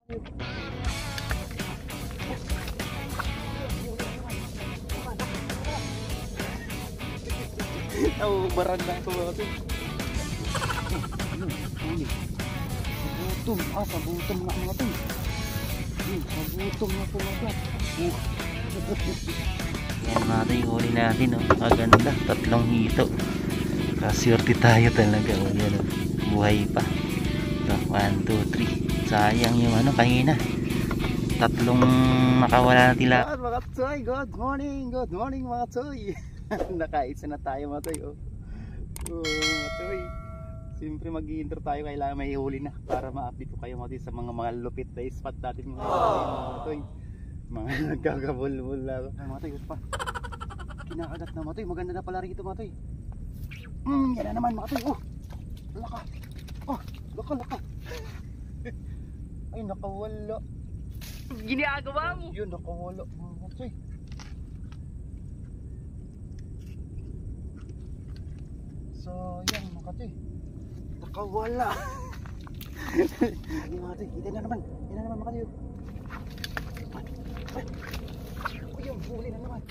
Nauubaran na ito mga ito. Huli. Sabutom. Sabutom na mga ito. Sabutom na ito mga ito. Yan mga ito yung huli natin. Maganda. 3 hito. Kaswerte tayo talaga. Yan, buhay pa. 1, 2, 3. Sayang yung kanina. 3 nakawala na tila. Mga tsoy, good morning mga tsoy. Nakaisa na tayo mga tsoy. Mga tsoy. Siyempre mag-i-intro tayo, kailangan may huli na para ma-update ko kayo mga sa mga lupit na spot natin mga tsoy. Mga nagkakabulbul na ako. Mga tsoy, pa. Kinakagat na mga tsoy. Maganda na pala rito mga tsoy. Yan na naman mga tsoy. Laka. Laka. Ay, nakawala. Ginagawa mo? Yun, nakawala mga tsoy. Sayang mga tsoy. Nakawala. Hindi mga tsoy, kita na naman. Yan na naman mga tsoy. Uy, yung huli na naman.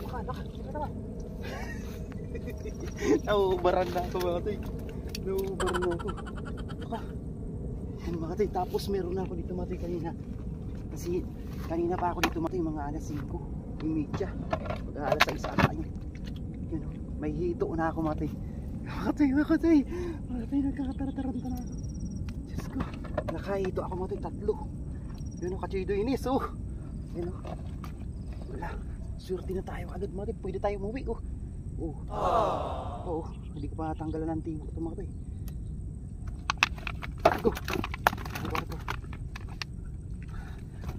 Laka, kita naman. Nauubaran na ako mga tsoy. Nauubaran na ako. Yan mga tsoy, tapos meron na ako dito mga tsoy kanina. Kasi kanina pa ako dito mga tsoy, mga alas 5:30. Pagka alas 6 ata yun. Yun, may hito na ako mga tsoy. Mga tsoy, nagkakataranta na ako. Diyos ko, nakahito ako mga tsoy, 3. Yun, katsoy do inis. Yun, wala, surti na tayo agad mga tsoy. Pwede tayo umuwi. Hindi ko pa natanggalan ng tibo ito mga tsoy. Go!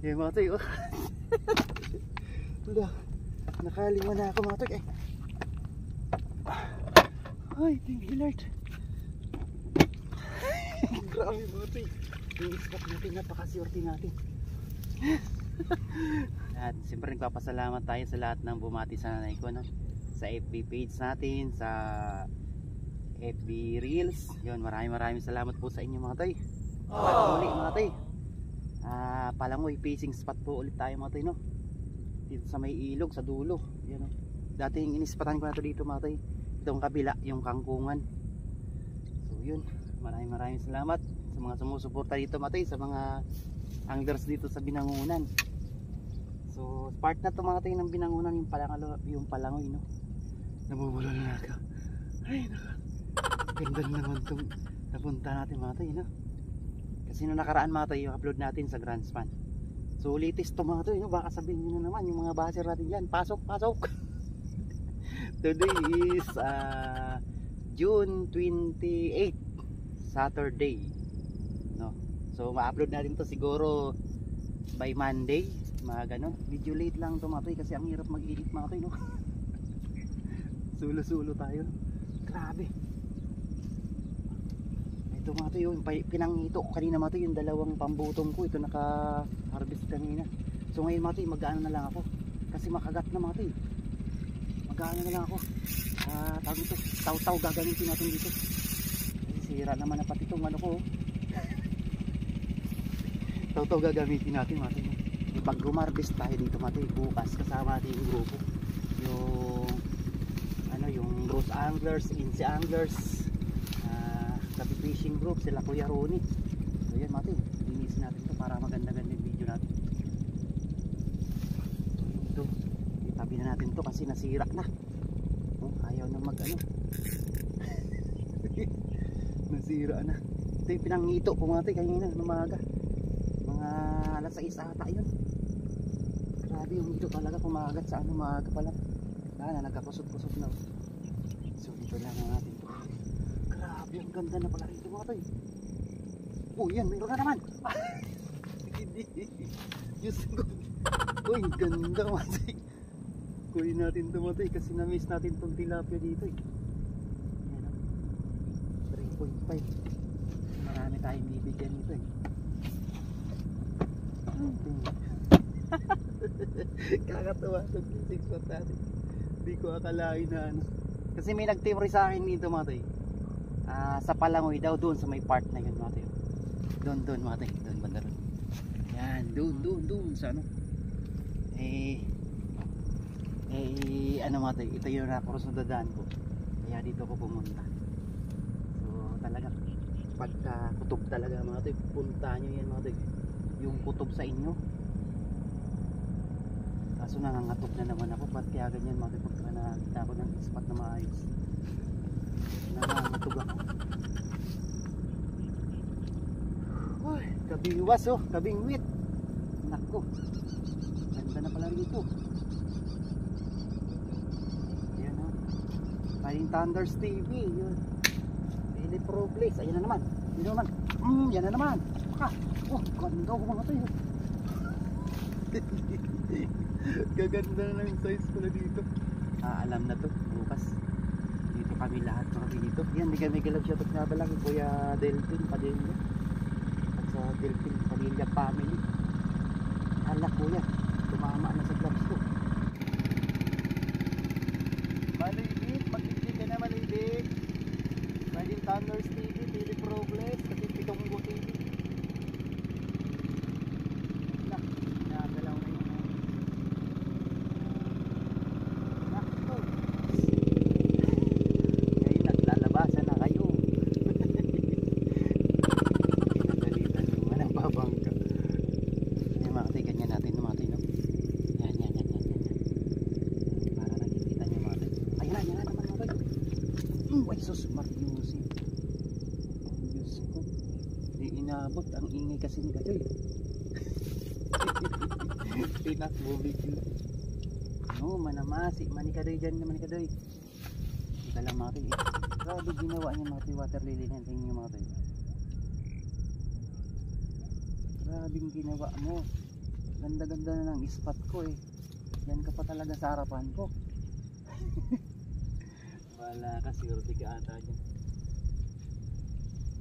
Yan mga tsoy. Wala, nakalima na ako mga tsoy. Ay, thank you Lord. Grabe mga tsoy. Yung spot natin, napakaswerte natin. At siyempre nagpapasalamat tayo sa lahat ng bumati sa nanay ko, no? Sa FB page natin, sa FB Reels. Yun, maraming salamat po sa inyo mga tsoy. At muli mga tsoy, Palangoy fishing spot po ulit tayo mga tsoy, no? Dito sa may ilog, sa dulo. Yan, no? Dating inispatan ko na to dito mga tsoy. Itong kabila, yung kangkungan. So yun, maraming salamat sa mga sumusuporta dito mga tsoy, sa mga anglers dito sa Binangonan. So part na to mga tsoy ng Binangonan, yung Palangoy, no? Namumula na ako. Ay naka, ganda naman itong napunta natin mga tsoy, no? Kasi nung nakaraan mga tsoy, yung upload natin sa Grand Span. So latest to mga tsoy, no? Baka sabihin nyo na naman yung mga baser natin dyan, pasok. Today is June 28, Saturday, no? So ma-upload natin to siguro by Monday, mga ganon. Medyo late lang to mga tsoy kasi ang hirap mag-edit mga tsoy, no? Sulo tayo, grabe. Ito mga tsoy, yung pinangito ko kanina mga tsoy, yung 2 pambutong ko, ito naka-harvest kanina. So ngayon mga tsoy, mag-ano na lang ako kasi makagat na mga tsoy. Mag-ano na lang ako, tawag ito, taw gagamitin natin dito. Kasi sira naman na pati itong ano ko. Taw gagamitin natin mga tsoy. Pag gumarvest tayo dito mga tsoy, bukas kasama natin yung grupo, yung Bruce Anglers, Insi Anglers, Tabi Fishing Group, sila Kuya Ronnie. So yan mga tsoy, linisin natin ito para maganda-ganda yung video natin. Ito, itabi na natin to kasi nasira na. Ayaw na nasira na. Ito yung pinangito ko mga tsoy kanina umaga, mga alas 6 ata yun. Grabe yung hito talaga, kumagat sa maaga pala. Nagkakusot-kusot na. So dito lang natin. Grabe, ang ganda na pala rito mga tsoy. Yan, mayroon na naman. Diyos ko. Ganda mga tsoy. Kunin natin ito mga tsoy kasi na-miss natin itong tilapia dito. 3.5. Marami tayong bibigyan nito. Kakatawa sa fishing spot natin. Hindi ko akalain na ano. Kasi may nag-teori sa akin dito mga tsoy, sa Palangoy daw, doon sa may part na yun mga tsoy. Doon mga tay, doon banda ron. Yan, doon sa ano. Ano mga tay, ito yung nakurus na dadaan ko. Kaya dito ko pumunta. So talaga, pagka kutob talaga mga tay, punta nyo yan mga tay. Yung kutob sa inyo. Kaso nangangatog na naman ako. Ba't kaya ganyan mga tay, pagka nakakita ako ng spot na maayos. Nangangatog ako. Uy, kabiwas oh, kabingwit. Nako, ganda na pala rito. Ayan oh, Fighting Thunders TV yun. Philip Robles, ayan na naman. Yan na naman. Oh, ganda ko mga tayo. Gaganda na yung size pala dito. Alam na to, bukas dito kami lahat mga dito. Yan, may galab siya. Tapos nga ba lang Kuya Delphin Padilla at sa Delphin Padilla family. Hala kuya, tumama na sa gloves ko. Malibig, mag-ibig ka na malibig. Fighting Thunders TV, Philip Robles, kasi Pitong Go TV. Nakagalaw na yung nakto. Ngayon naglalabasan na kayo. Pinagalitan yung manang babangka. Yan mga katay, ganyan natin mga katay, no? Yan. Para nakikita nyo mga katay. Ayan na naman mga katay. Ay sus, Mariusi. Diyos ko. Di inabot, ang ingay kasi ni katay. Tinakbubig yun. No, manamasi, manikadoy dyan na manikadoy. Ika lang mga katay. Grabe ginawa niya mga katay, water lily na tingin nyo mga katay. Grabing ginawa mo. Ganda-ganda na ng spot ko eh. Yan ka pa talaga sa harapan ko. Wala ka, surety ka ata dyan.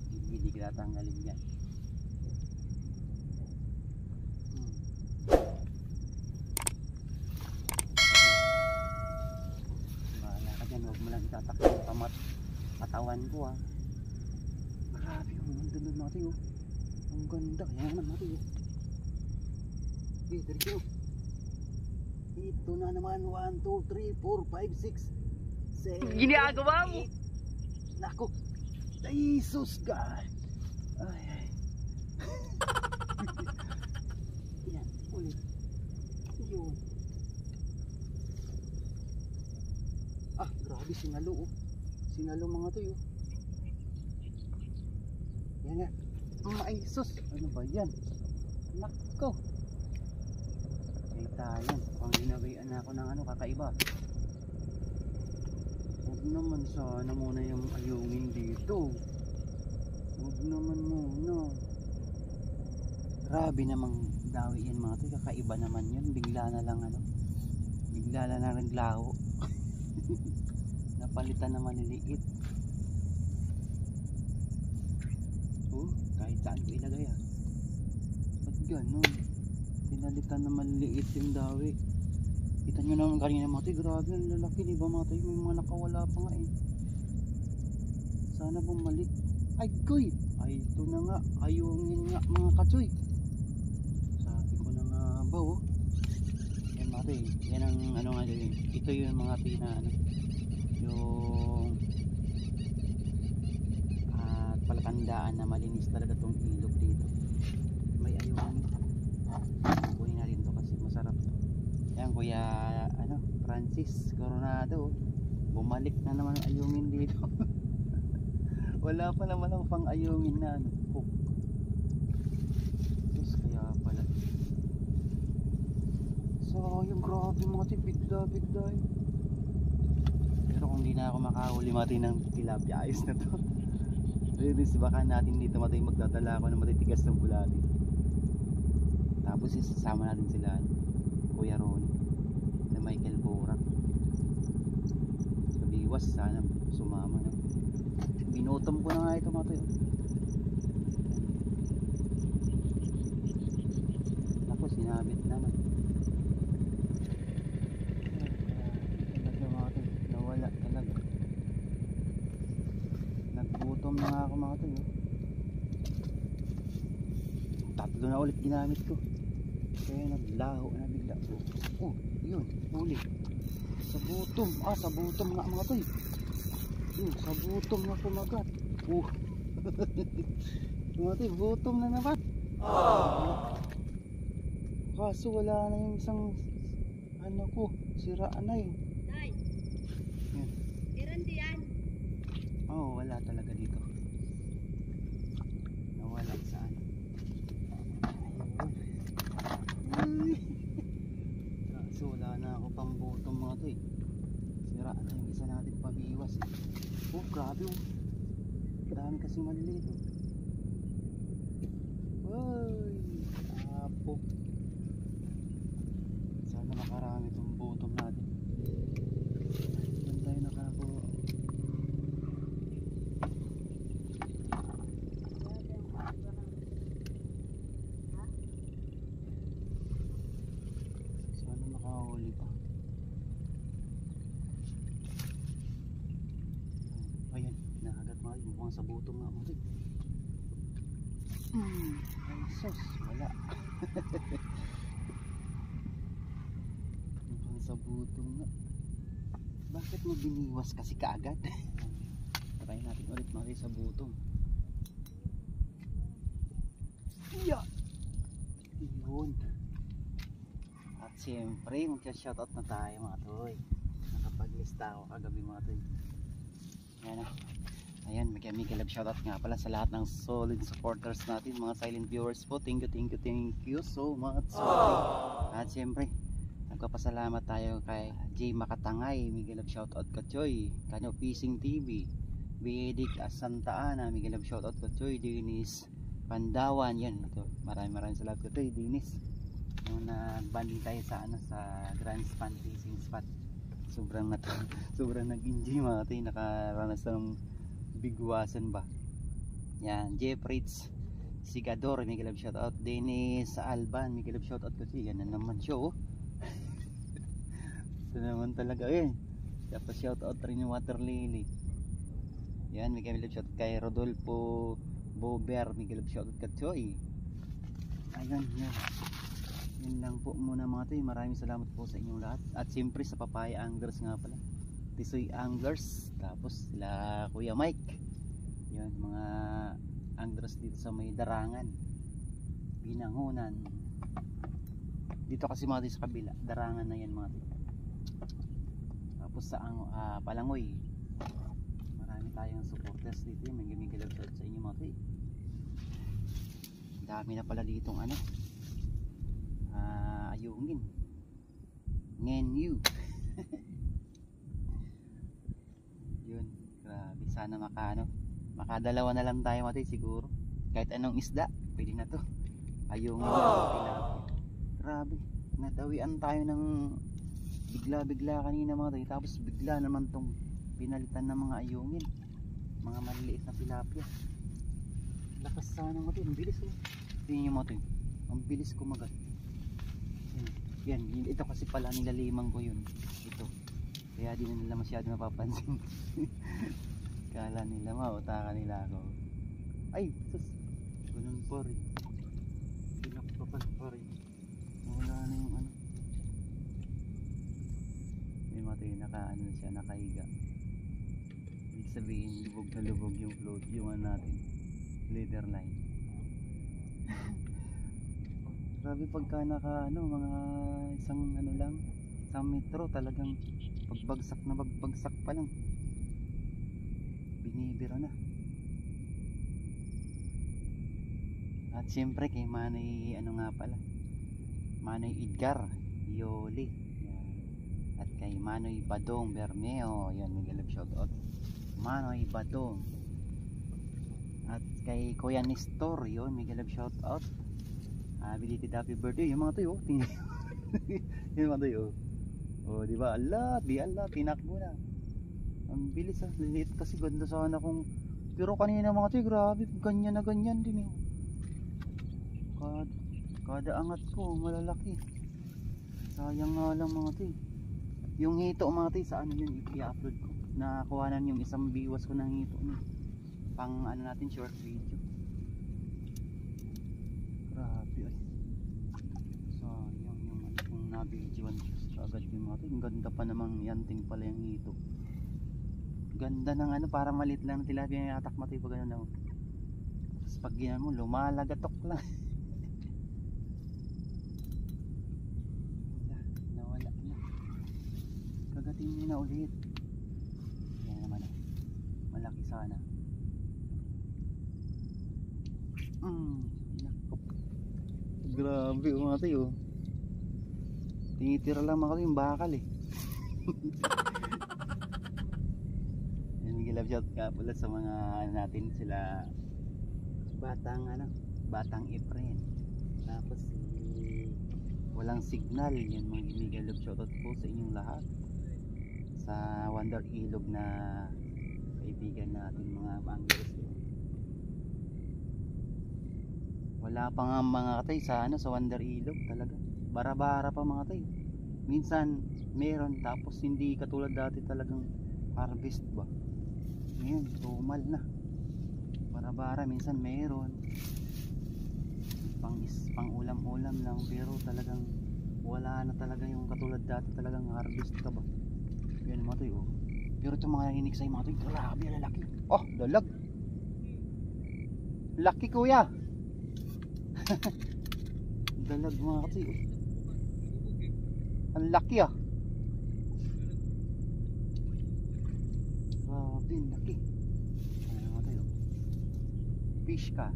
Hindi ka tatanggalin dyan. Wala ka dyan, huwag mo lang itatakot yung katawan ko ah. Grabe yung ganda na natin oh. Ang ganda, yan naman natin oh. Okay, there you go. Ito na naman, 1, 2, 3, 4, 5, 6, 7, Ginagawa mo. 8. Naku, Jesus God. Ay. Yan, ulit. Yun. Grabe, sinalo oh. Sinalo mga to yun. Yan nga. Ay sus, ano ba yan? Nako. Tayan, pang ginawayan ako ng ano, kakaiba. Huwag naman sana muna yung ayungin dito. Huwag naman muna. Grabe namang dawi yan mga to, kakaiba naman yun. Bigla na lang ano, bigla na lang naglaho. Napalitan na maliliit. Oh, kahit saan ko ilagay ah. Ba't ganun? Pinalitan na maliliit yung dawi. Kita nyo naman kanina mga tayo, grabe ang lalaki, diba mga tayo? May mga nakawala pa nga eh. Sana bumalik. Ay goy! Ay ito na nga, ayungin nga mga katsoy. Sabi ko na nga ba oh. Yan mga tayo, yan ang ano nga tayo. Ito yung mga tayo na ano, yung palatandaan na malinis talaga tong ilog dito. May ayungin. Kunin na rin to kasi masarap to. Yan Kuya ano, Francis Coronado, bumalik na naman ang ayungin dito. Wala pa naman ang pang ayungin na ano, hook. Yes, kaya pala. So yung grabe mga bigla eh. Pero kung di na ako makahuli mati ng tilapia, ayos na to. Riris baka natin dito matay, magdadala ako ng matitigas ng bulati. Tapos isasama natin sila Kuya Ron na Michael Borak. Sabiwas, sana sumama na. Binutom ko na nga ito mga tayo. Tapos sinabit naman. Talaga mga tayo, nawala talaga. Nagbutom na nga ako mga tayo. Ito na ulit ginamit ko. Kaya naglaho na bigla. Oh, yun, huli. Sa butong. Sa butong nga mga toy. Sa butong na kumagat. Mga toy, butong na naman. Kaso wala na yung isang ano ko, siraan na yun. Tay, Yan. meron diyan. Wala talaga dito. Nawala sa ano. Ay. Kaso wala na ako pang butong mga to eh. Siraan na yung isa natin pabiwas eh. Grabe oh. Dami kasi maliliit oh. Ay, apo. Sana makarami itong butong natin. Doon tayo nakakuha. Sana makahuli pa. Ayan, nakagat mga yun. Mukhang sa butong nga mo rin. Ay sus, wala. Mukhang sa butong nga. Bakit mo biniwas kasi kaagad? Try natin ulit mga sa butong. Yeah. Yun. At siyempre magsa-shoutout na tayo mga toy. Nakapaglista ako kagabi mga toy. Ayan o. Ayan, may love shoutout nga pala sa lahat ng solid supporters natin, mga silent viewers po. Thank you so much. At siyempre nagpapasalamat tayo kay J Makatangay, may love shoutout ka Choy. Kanyo Fishing TV, Bedik Santa Ana, may love shoutout ka Choy. Dennis Pandawan, yan ito. Maraming salamat ka Choy, Dennis. Nung nag-banding tayo sa sa Grand Span Fishing Spot. Sobrang nag-enjoy mga tayo, nakaranas ng bigwasan ba. Yan, Jeff Ritz Sigador, may love shoutout. Dennis Alban, may love shoutout ko siya. Yan na naman siya oh. Ito naman talaga eh. Tapos shoutout rin yung Water Lily. Yan, may love shoutout kay Rodolfo Bober, may love shoutout ka Choy. Ayun, yan. Yun lang po muna mga tayo. Maraming salamat po sa inyong lahat. At siyempre sa Papaya Anglers nga pala, Tisoy Anglers, tapos sila Kuya Mike. Yun, mga anglers dito sa may Darangan, Binangunan. Dito kasi mga tayo sa kabila, Darangan na yan mga tayo. Tapos sa Palangoy, marami tayong supporters dito. May gamigalap sa inyo mga tayo. Dami na pala ditong ayungin. Ngenyu. Yun, grabe. Sana makadalawa na lang tayo mati siguro. Kahit anong isda, pwede na to. Ayungin na tilapia. Grabe, nadawian tayo ng bigla kanina mga tayo. Tapos bigla naman tong pinalitan ng mga ayungin. Mga maliliit na tilapia. Lakas sana mati, ang bilis oh. Tingnan nyo mati, ang bilis kumagat. Yan, ito kasi pala nilalimang ko yun. Ito. Kaya di na nila masyado napapansin. Kala nila mautakan nila ako. Ay, sus. Ganun pa rin. Pinakpapan pa rin. Wala na yung May matay, siya, nakahiga. Ibig sabihin, lubog na lubog yung float, yung natin. Leader line. Grabe pagka mga isang lang, isang metro talagang pagbagsak pa lang binibira na. At siyempre kay Manay nga pala, Manay Edgar Yoli, yan. At kay Manoy Badong Bermeo, yan, may galap shoutout Manoy Badong. At kay Kuya Nestor, yun, may galap shoutout. Belated happy birthday yung mga tayo. Yung mga tayo. Diba? Allah, tinakbo na. Ang bilis liliit kasi ganda sana kung. Pero kanina mga tayo, grabe, ganyan na ganyan din eh. Kada angat ko, malalaki. Sayang nga lang mga tayo. Yung hito mga tayo, sa yun, i-upload ko. Nakakuhanan yung isang biwas ko ng hito pang natin, short video. Grabe. Siwan agad yung mga tayo. Ang ganda pa namang yanting pala yung hito. Ganda ng ano, para maliit lang ng tilapia yung atak matay pa ganun daw. Tapos pag ginan mo, lumalagatok lang. Nawala na. Kagatin nyo na ulit. Yan naman oh. Malaki sana. Nako. Grabe mga tayo. Tinitira lang ako yung bakal eh. Love shout ka pala sa mga ano natin sila batang Efren, tapos si walang signal, yan mga illegal love shoutout po sa inyong lahat, sa Wonder Ilog na kaibigan natin mga manggers. Wala pa nga mga katay sa ano, sa Wonder Ilog talaga, bara-bara pa mga katay, minsan meron tapos hindi katulad dati talagang harvest ba. Ngayon, tumal na. Bara-bara, minsan meron. Pang ulam-ulam lang. Pero talagang wala na talaga yung katulad dati. Talagang harvest ka ba. Yan mga toy, oh. Pero itong mga naninig sa'yo mga toy, grabe, lalaki. Oh, dalag. Laki kuya. Dalag mga toy, oh. Ang laki ah. Grabe, laki. Ano naman tayo? Fish ka.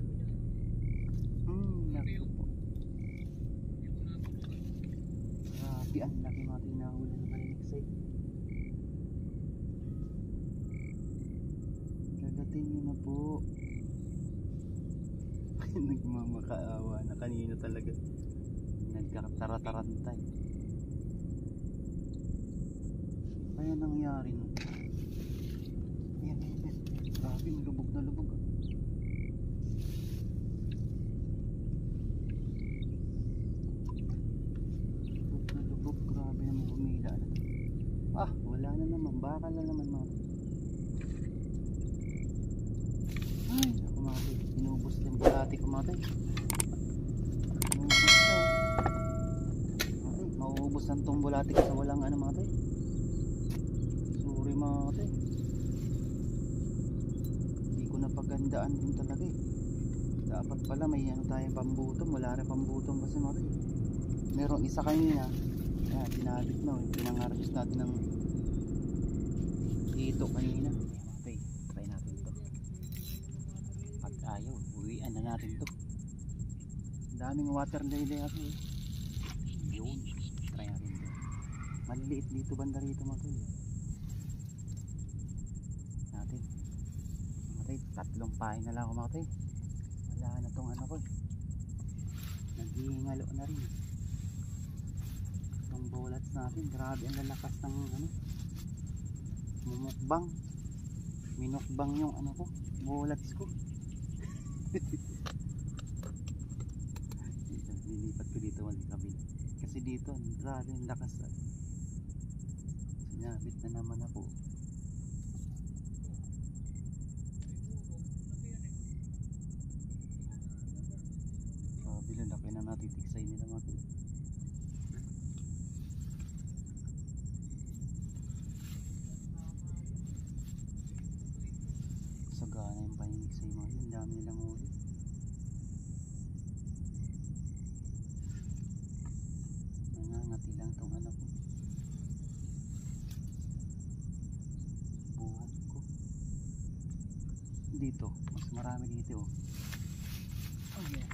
Laki po. Grabe, ang laki mga tayo nahuli na kaniksay. Kagatin nyo na po. Nagmamakaawa na kanina talaga. Nagkakataratarantay. Kaya nangyari nun. Yan. Grabe, lubog na lubog. Lubog, grabe naman humila na. Wala na naman, bakal na naman mga. Ay, ako mga tayo, inubos yung bulati ko mga tayo. Inubos na. Mauubos ang tong bulati ko sa walang ano mga tayo. Sorry mga tayo. Napagandaan din talaga eh. Dapat pala may ano tayong pambutong. Wala rin pambutong kasi mga tayo. Meron isa kanina. Ayan, sinabit na. Pinang-harvest natin ng hito kanina. Ayan mga tayo, try natin ito. Pag ayaw, uwian na natin ito. Daming water lily ako eh. Yun, try natin ito. Maliliit dito banda rito mga tayo. Natin. Tatlong pahay na lang ako mga tayo. Wala na tong ano ko. Naghihingalo na rin. Itong bullets natin, grabe ang lalakas ng ano, mumukbang. Minukbang yung ano ko, bullets ko. Nilipat ko dito wali kabila. Kasi dito, grabe ang lakas. Sinabit na naman ako. Laki na natitiksay nila mga tuloy. Sagana yung paniniksay mga yun. Dami nilang huli. Nangangati lang tong anak ko. Buhok ko. Dito, mas marami dito oh. Yeah,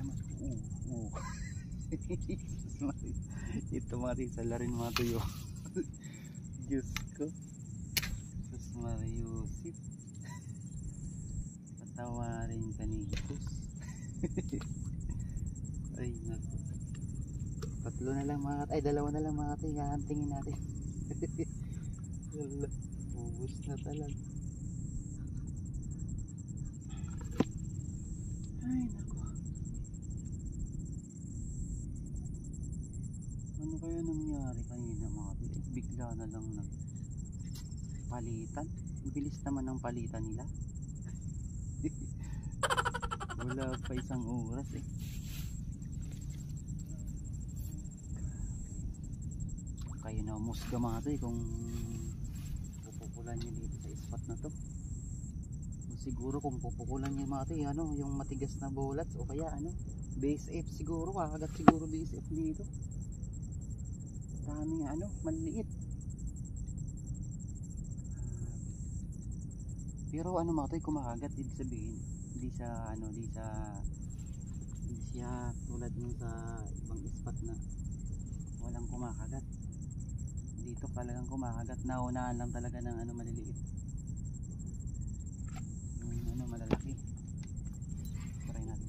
ito mati sa larin mga tuyo. Diyos ko, Sus Mariusip, patawarin kanitos. Ay naku, tatlo na lang mga, ay dalawa na lang mga tayo, hahantingin natin. Wala, ubus na talaga. Ay naku, ano kaya nangyari kanina mga tayo? Bigla na lang palitan. Bilis naman ng palitan nila. Wala pa isang oras eh. kayo na umusga mga toy kung pupukulan nyo dito sa spot na to. Siguro kung pupukulan nyo mga toy, ano, yung matigas na bullets o kaya ano, base F siguro, kakagat siguro base F dito. Daming ano, maliit. Pero ano mga toy, kumakagat, ibig sabihin hindi siya ano, hindi siya tulad nung sa ibang spot na walang kumakagat. Dito talagang kumakagat, naunahan lang talaga ng ano maliliit, yung ano malalaki. Try natin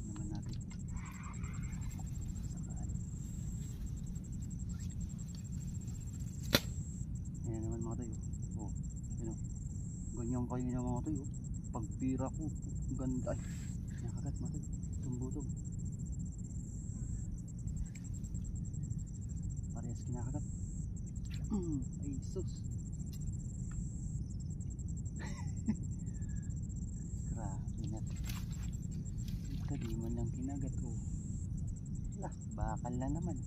naman natin sakaan. Ayan naman mga tayo. Oh, yun o, ganyan kayo na mga tayo. Pagpira ko, ganda. Ay, nakagat mga tayo, tumbutog. Parehas kinakagat. Ay sus. Grabe na. Ika di man lang kinagat. Oh, lah, bakal na naman.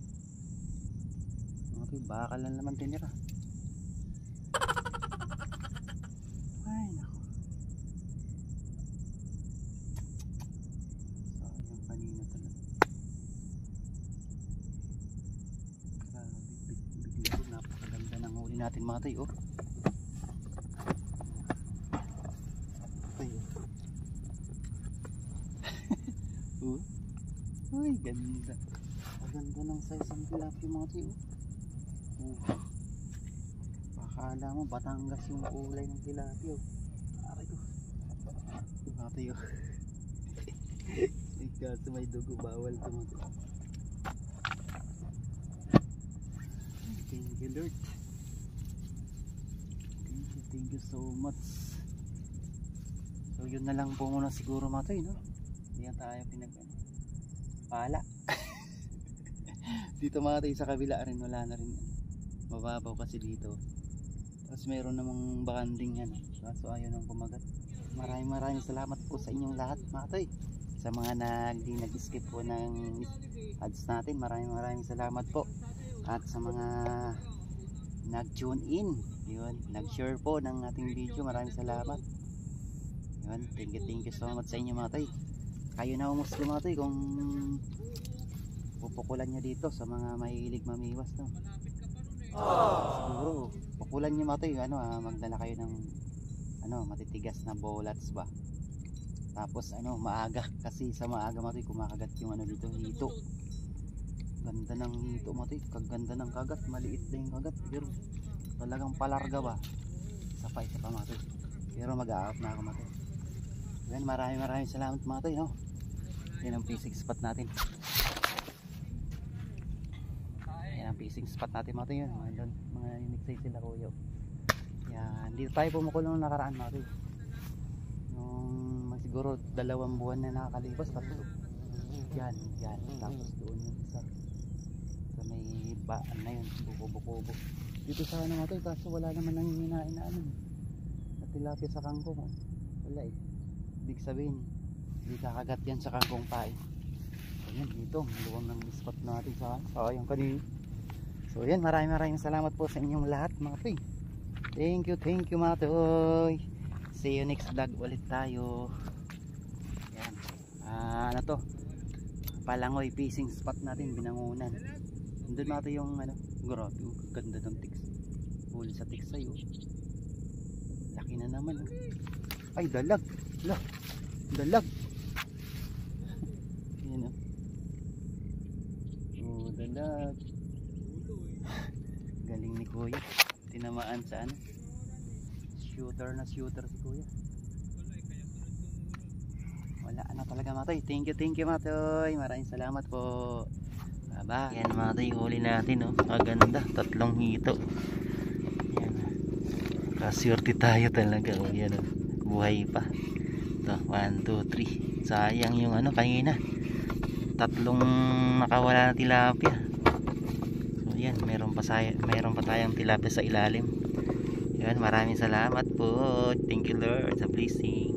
Okay, bakal na naman tinira. Ay nako, sayang kanina talaga. Grabe, bigla ko, napakaganda ng huli natin mga tayo. Oh, ay ganda, maganda ng size ng tilapia mga tayo. Oh, akala mo Batangas yung kulay ng tilapia. Aray ko, mga tayo. Kaso may dugo, bawal tumato. Thank you Lord, thank you so much. So yun na lang po muna siguro mga tayo, no? Hindi na tayo pala. Dito mga tayo sa kabila rin, wala na rin, mababaw kasi dito. Tapos mayroon namang bakanding yan, kaso ayaw nang kumagat. Maraming salamat po sa inyong lahat mga toy. Sa mga nag-skip po ng ads natin, maraming salamat po. At sa mga nag-tune in, yun, nag-share po ng ating video, maraming salamat. Yun, thank you so much sa inyo mga toy. Kayo na umusli mga toy kung pupukulan nyo dito sa mga mahilig mamiwas, no? Siguro pukulan nyo mga toy, ano, magdala kayo ng ano, matitigas na bullets ba. Tapos ano, maaga, kasi sa maaga mga toy kumakagat yung ano dito, hito. Ganda ng hito mga toy, kaganda ng kagat, maliit na yung kagat, pero talagang palarga ba. Isa pa mga toy, pero mag-a-out na ako mga toy. Yan, maraming salamat mga toy, no? Yan ang fishing spot natin. Yan ang fishing spot natin mga toy, yun, mga unique size sila kuya. Yan, dito tayo pumukulong ng nakaraan mga toy. Nung siguro 2 buwan na nakakalipas, tatlo. Yan, tapos doon yung isa sa may baan na yun, buko. Dito sa ano mga toy, kaso wala naman nang hinain na ano, na tilapia sa kangkong. Wala eh, ibig sabihin hindi kakagat yan sa kangkong pae. So yan, dito luwang ng spot natin sa yung kanina. So yan, maraming salamat po sa inyong lahat mga toy. Thank you mga toy. See you next vlog ulit tayo. Yan, ano to, Palangoy fishing spot natin, Binangonan. Doon natin yung ano, grabe, ganda ng tiks. Huli sa tiksay, oh. Laki na naman, oh. Ay, dalag. Dalag. Yan, oh. Oh, dalag. Galing ni kuya, tinamaan sa ano, shooter si kuya. Wala na talaga mga toy. Thank you mga toy, maraming salamat po. Bye. Yan mga toy, huli natin, oh. Kaganda, 3 hito. Yan, kaswerte tayo talaga, oh. Yan, oh. Buhay pa. Ito, 1, 2, 3. Sayang yung ano kanina, 3 nakawala na tilapia. So yan, meron pa tayong tilapia sa ilalim. Yan, maraming salamat po. Thank you Lord sa blessing.